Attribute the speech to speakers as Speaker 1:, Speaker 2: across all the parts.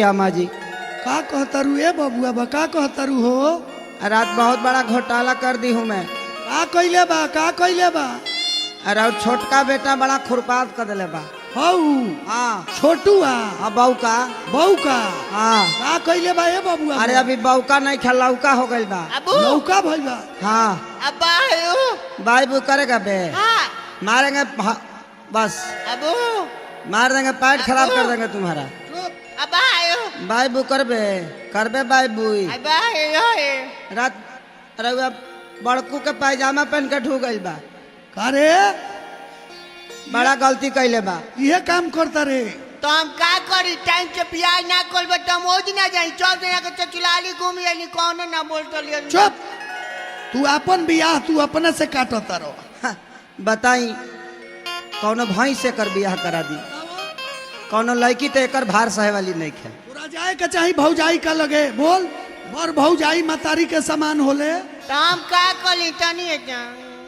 Speaker 1: अम्मा जी।
Speaker 2: का कहतरू ए बबुआ बा का कहतरू हो?
Speaker 1: रात बहुत बड़ा घोटाला कर दी हूँ मैं।
Speaker 2: का कइले बा?
Speaker 1: अरे और छोटका बेटा बड़ा खुरपात कर दिले बा।
Speaker 2: हऊ
Speaker 1: हाँ
Speaker 2: छोटुआ
Speaker 1: बहू का। हाँ
Speaker 2: का कइले बा ए बबुआ?
Speaker 1: अरे अभी बौका नहीं खा लौका हो गई बा।
Speaker 2: लौका भइल बा।
Speaker 1: हाँ
Speaker 3: अब्बा
Speaker 1: बाई बू करेगा बे।
Speaker 3: हाँ
Speaker 1: मारेंगे बस
Speaker 3: अबू
Speaker 1: मार देंगे, पैर खराब कर देंगे तुम्हारा।
Speaker 3: अब्बा
Speaker 1: बाई बू करबे बाई बुई।
Speaker 3: अब्बा
Speaker 1: रात रउआ बड़कू के पायजामा पहन के ढू गई बा।
Speaker 2: का रे
Speaker 1: बड़ा गलती कैले बा।
Speaker 2: ये काम करता रे?
Speaker 3: तो हम का करी? टाइम से बियाह ना करबे तो हम ओज ना जाई। चौक जना के चचुलाली घूमी आनी कौन ना बोलतो लियो।
Speaker 2: चुप, तू अपन बियाह तू अपने से काटता रहो।
Speaker 1: बताई कौनो भाई से कर बियाह करा दी, कौनो लड़की तो एकर भार सहे वाली नहीं खे।
Speaker 2: पूरा जाए के चाही भौजाई का लगे बोल। बर भौजाई मतारी के समान होले।
Speaker 3: तो हम का करी?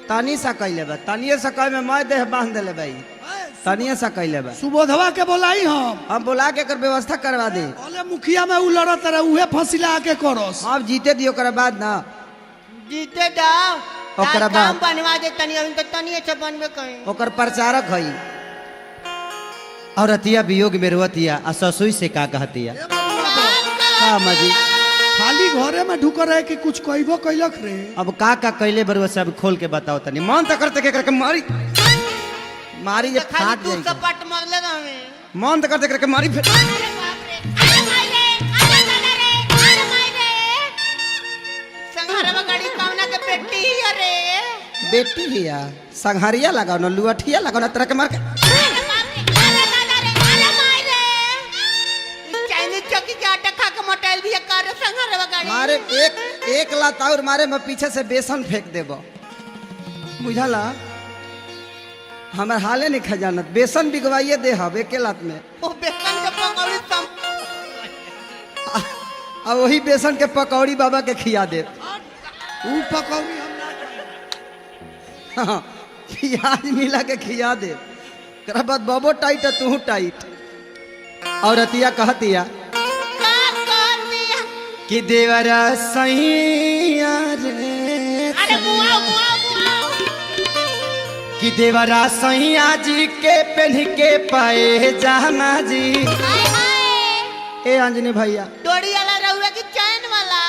Speaker 1: तनी सा कैले बा, तनिए सा कह में मैं देह बांध देले भाई। तनिए सा कैले बा।
Speaker 2: सुबोधवा के बोलाई हम
Speaker 1: बुला के कर व्यवस्था करवा दे।
Speaker 2: बोले मुखिया में उ लड़त रहे उहे फसिला के करोस।
Speaker 1: अब जीते दियो कर बाद ना
Speaker 3: जीते दाओ
Speaker 1: ओकरा
Speaker 3: काम
Speaker 1: बाद
Speaker 3: बनवा दे। तनी अभी तो तनी से बनबे कहीं
Speaker 1: ओकर प्रचारक हई। और अतिया वियोग में रोतिया आ ससुई से का कहतिया। का मजी
Speaker 2: खाली घरे में ढुक रहे कि कुछ कहबो कैलक रे?
Speaker 1: अब का कैले बरुआ सब खोल के बताओ तनी। मन तो करते के करके मारी मारी जे
Speaker 3: खाली
Speaker 1: फाट
Speaker 3: तू
Speaker 1: जाए।
Speaker 3: सपट मरले ना हमें।
Speaker 1: मन तो करते करके मारी फिर।
Speaker 3: अरे बाप रे, अरे मायरे, अरे मायरे, अरे मायरे। संघारवा गाड़ी कामना के बेटी ही अरे।
Speaker 1: बेटी हिया संघारिया लगाओ ना, लुअठिया लगाओ ना, तरह के मार के।
Speaker 3: अरे बाप रे, अरे दादा रे, अरे मायरे। इस चाइनीज चौकी के आटा खा के मोटाइल भी कर संघारवा गाड़ी।
Speaker 1: मारे एक लात और मारे मैं पीछे से बेसन फेंक देबो। बुझला हमार हाले नहीं खजानत। बेसन बिगवाइए दे हब एक लात में।
Speaker 3: वो बेसन के पकौड़ी सम
Speaker 1: अब वही बेसन के पकौड़ी बाबा के खिया दे।
Speaker 2: उ पकौड़ी हम ना
Speaker 1: हाँ, प्याज मिला के खिया दे। कर बाद बाबो टाइट है तू टाइट। और अतिया कहतिया
Speaker 3: का कर दिया।
Speaker 1: कि देवरा सैया रे,
Speaker 3: अरे मुआ मुआ मुआ।
Speaker 1: कि देवरा सैया जी के पहन के पाए जाना जी।
Speaker 3: हाय हाय।
Speaker 1: ए अंजनी भैया
Speaker 3: डोरी वाला रहुआ की चैन वाला?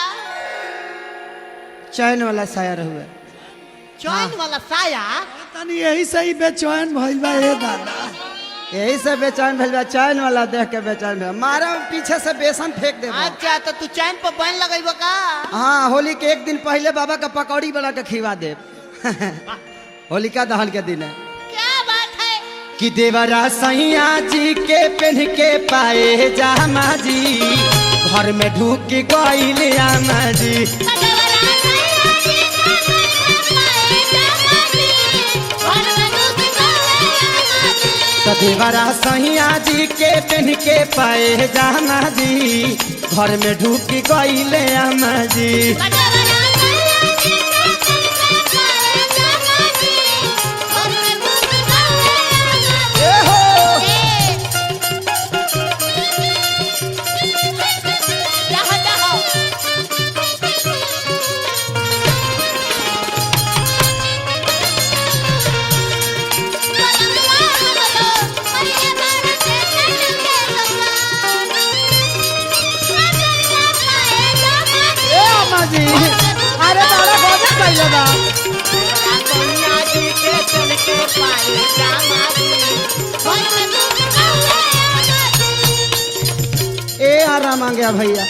Speaker 1: चैन वाला साया रहुए।
Speaker 3: चैन वाला साया?
Speaker 2: तनी यही से ही बेचैन भइल बा ए दादा।
Speaker 1: यही से बेचैन भेल बा। चैन वाला देख के बेचैन भेल। मारा पीछे से बेसन फेंक दे।
Speaker 3: अच्छा तो तू चैन पर बैन लगेबो का?
Speaker 1: हाँ, होली के एक दिन पहले बाबा का पकौड़ी बना के खिवा दे। होलिका दहन के दिन है।
Speaker 3: क्या बात है?
Speaker 1: कि देवरा सैया जी के पहन के पाए जामा जी, घर में ढूक गइल आमा जी। देवरा सैया जी के पहन के पाए जामा जी, घर में ढूक गइल आमा जी। अरे बड़ा गजब कैले बा। ए राम आ गया भैया,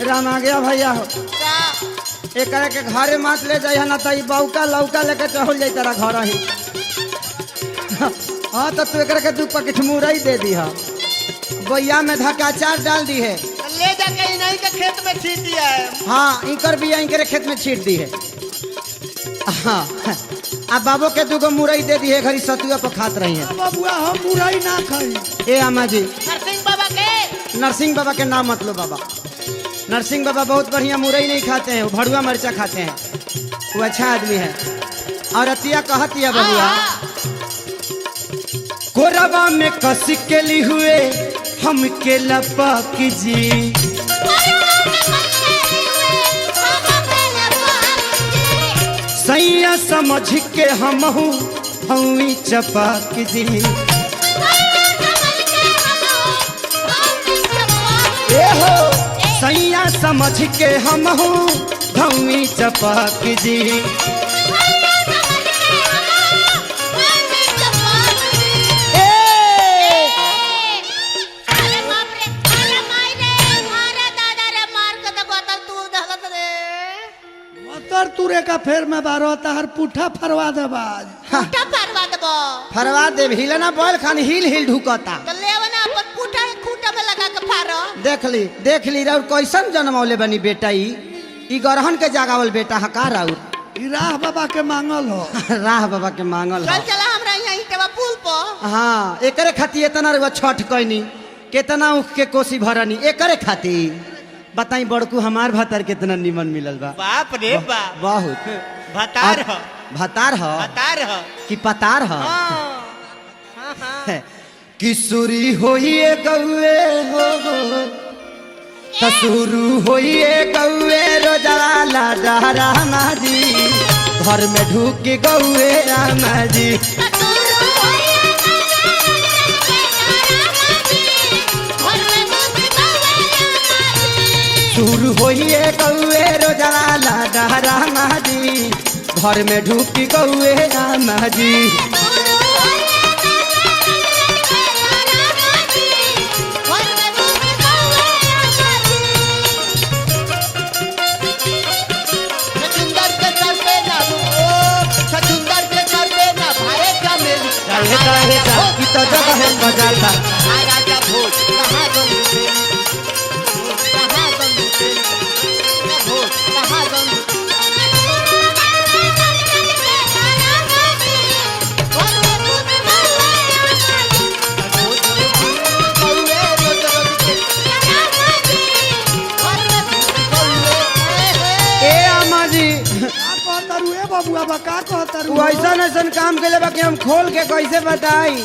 Speaker 1: राम आ गया भैया हो। एक के घरे मत ले जाइए ना तो बौका लौका लेके चल जाई तेरा घर ही। हाँ तो तू एक के 2 पैकेट मुरई दे दी है, बैया में धक्काचार डाल दी है।
Speaker 3: ले जाके इन्हीं के खेत में छीट दिया है।
Speaker 1: हाँ इनकर बिया इनके खेत में छीट दी है। हाँ अब बाबू के 2 मुरई दे दी है, घरी सतुआ पर खात रही है।
Speaker 2: बबुआ हम मुरई ना खाई।
Speaker 1: ए अम्मा जी
Speaker 3: नरसिंह बाबा के?
Speaker 1: नरसिंह बाबा के नाम मत लो बाबा। नरसिंह बाबा बहुत बढ़िया मुरई नहीं खाते हैं, वो भड़ुआ मरचा खाते हैं। वो अच्छा आदमी है। और अतिया कहतिया बबुआ कोरबा में कस के ली हुए हमके लपक जी सैया समझ के हमहू हई चपक जी ए हो सैया समझ के हमहू धौई चपक जी
Speaker 2: मोतर तुरे का फेर में बारो तार पुठा फरवा दे बाज
Speaker 3: पुटा फरवा देबो
Speaker 1: फरवा दे हिलना बोल खान हिल हिल ढुकता
Speaker 3: तो लेवना अपन पुटा खूटा में लगा के फारो
Speaker 1: देख ली राउर कैसन जन्मौले बनी बेटा ई गरहन के जागावल बेटा हका राउर
Speaker 2: ई राह बाबा के मांगल हो
Speaker 1: राह बाबा के मांगल
Speaker 3: चल
Speaker 1: हो
Speaker 3: चला हमरा यहाँ इटवा पुल पर
Speaker 1: हाँ एकरे खातिर इतना रुआ छठ कैनी कितना उख के कोसी भरनी एकरे खातिर बताई बड़कू हमार भतार कितना निमन मिलल बा
Speaker 3: बाप रे बाप
Speaker 1: बहुत
Speaker 3: भतार हो
Speaker 1: भतार हो
Speaker 3: भतार हो
Speaker 1: कि पतार हो
Speaker 3: हाँ हाँ
Speaker 1: किशोरी होइए गौए हो तसुरु होइए गौए रोजाला डहरा जी घर में ढूक गौए रामा जी शुरू होइए गौए रोजाला डहरा जी घर में ढूक गौए रामा जी की तो जगह है बजाता
Speaker 3: राजा भोज कहाँ गंगे कहाँ गंगे भोज कहाँ गंगे
Speaker 2: बबुआ बा का कहतरू
Speaker 1: ऐसा काम के लिए कि हम खोल के कैसे बताई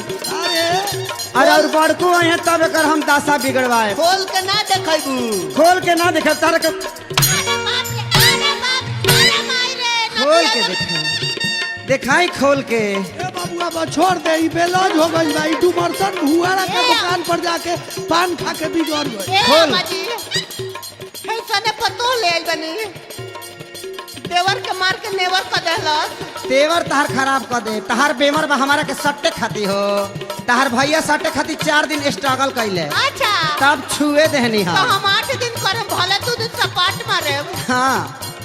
Speaker 1: अरे और बड़कू है तब कर हम दासा बिगड़वाए
Speaker 3: खोल के ना देखबू
Speaker 1: खोल के ना देखे तार के खोल के दिखाई खोल के
Speaker 2: ए बबुआ बा छोड़ दे ई बेलौज हो गई भाई डुमरसन हुआरा के दुकान पर जाके पान खा के बिगड़ गई
Speaker 3: खोल ऐसा ने पतो ले बनी देवर के मार के नेवर कर देलस
Speaker 1: तेवर तहार खराब कर दे तहार बेमर बा हमारा के सट्टे खाती हो तहार भैया सट्टे खाती 4 दिन स्ट्रगल कैले
Speaker 3: अच्छा
Speaker 1: तब छुए देहनी
Speaker 3: तो
Speaker 1: हम
Speaker 3: हम 8 दिन करे भले तू दिन सपाट मारे
Speaker 1: हाँ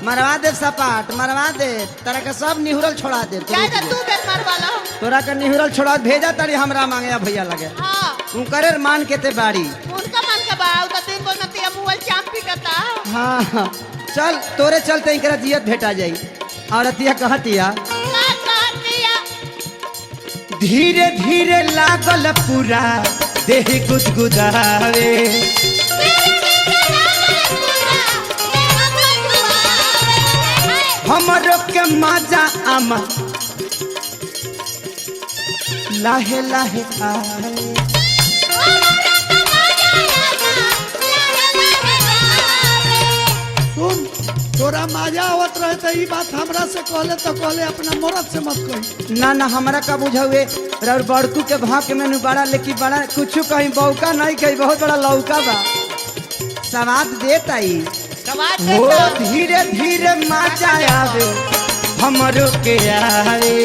Speaker 1: मरवा दे सपाट मरवा दे तरह के सब निहुरल छोड़ा दे
Speaker 3: ज्यादा तू बेर मार वाला
Speaker 1: तोरा के निहुरल छोड़ा भेजा तारी हमरा मांगे भैया लगे
Speaker 3: हां
Speaker 1: तू करे मान के ते बाड़ी
Speaker 3: उनका मन के बाऊ तो दिन को नतिया मोबाइल चाप पिटता
Speaker 1: हाँ चल तोरे चलते इनकरा जियत भेटा जाई और अतिया कहतिया धीरे धीरे लागल पूरा देह गुदगुदावे हमरो के मजा आमा लाहे लाहे आए
Speaker 2: सुन तोरा मजा आवत रहे तो ई बात हमरा से कहले तो कहले अपना मरद से मत कही
Speaker 1: ना ना हमरा का बुझावे और बड़कू के भाग के मेनू बड़ा लेकिन बड़ा कुछ कहीं बौका नहीं कहीं बहुत बड़ा लौका बा स्वाद देता ही वो धीरे धीरे मजा आवे हमरो के आए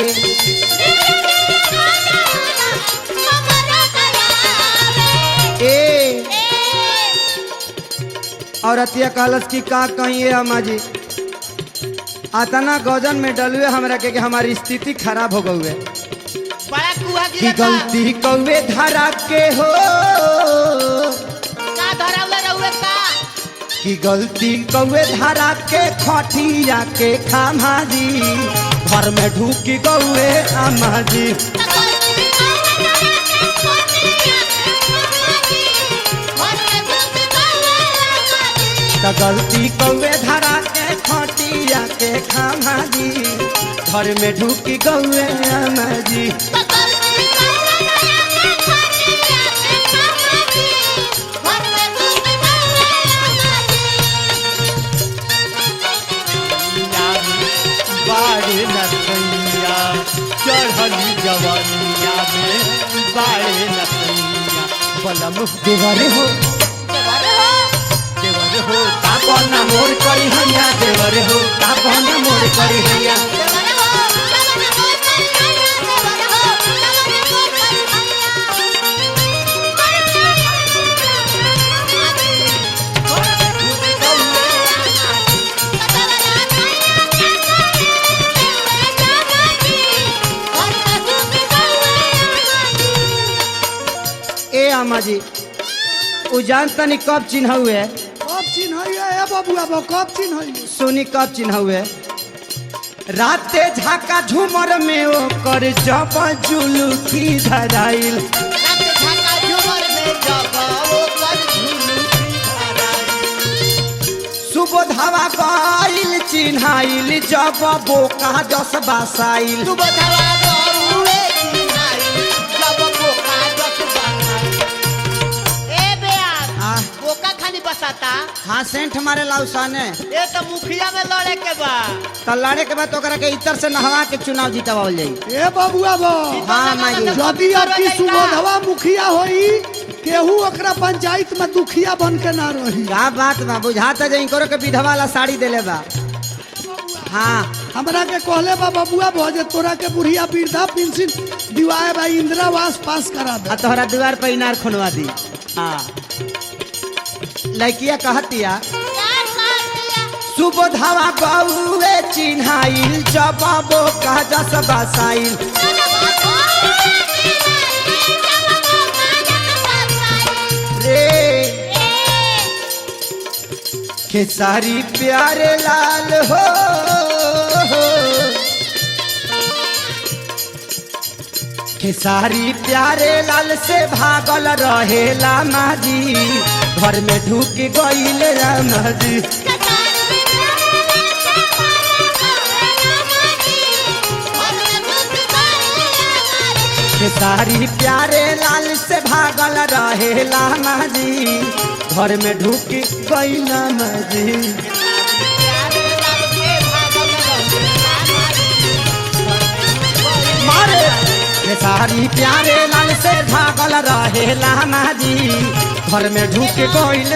Speaker 1: ए और अतिया कहलस की का कहिए अम्मा जी आतना गजन में डलुए हमरा के हमारी स्थिति खराब हो गई
Speaker 3: बड़ा कुआ
Speaker 1: की गलती कौवे धरा के हो
Speaker 3: का धरावले रहुए का
Speaker 1: की गलती कौवे धरा के खटिया के खामा जी घर में ढूकी गौए अम्मा जी गलती कौवे धरा के खटिया के खामा जी घर में ढूकी गौए अम्मा जी
Speaker 4: जवानिया में बाड़े नसैया बलम
Speaker 1: देवर हो
Speaker 4: देवर हो तापन मोर करी हैया देवर हो तापन मोर करी हैया
Speaker 1: ए अम्मा जी उ जान तनी कब चिन्ह हुए
Speaker 2: कब चिन्ह है बबुआ बो कब चिन्ह है
Speaker 1: सुनी कब चिन्ह हुए राते झाका झूमर में ओकर जब जुलुकी धराइल सुबोधवा गइल चिन्हाइल जब बोका जस बासाइल
Speaker 3: बसाता
Speaker 1: हाँ सेंट मारे लाउसाने
Speaker 3: ये तो मुखिया में लड़े के बा
Speaker 1: तो लड़े के बाद ओकरा के इतर से नहवा के चुनाव जीतवाल जाई
Speaker 2: ए बबुआ बो
Speaker 1: हाँ माई
Speaker 2: यदि आपकी सुबोधवा मुखिया होई केहू ओकरा पंचायत में दुखिया बन के ना रही
Speaker 1: का बात बा बुझाता जे इनकरो के विधवा वाला साड़ी देले बा हाँ
Speaker 2: हमरा के कहले बा बबुआ बो जे तोरा के बुढ़िया वृद्धा पेंशन दिवाए बा इंदिरा आवास पास करा दे
Speaker 1: आ तोहरा द्वार पर इनार खुनवा दी हाँ लड़किया कहतिया सुबोधवा गौए चिन्हाइल जब बोका जस बासाइल रे खेसारी प्यारे लाल हो खेसारी प्यारे लाल से भागल रहेला माजी घर में ढुक गइल रामा जी खेसारी प्यारे लाल से भागल रहेला माजी घर में ढुक गइल माजी मारे खेसारी प्यारे लाल से भागल रहेला माजी घर में ढुक गइल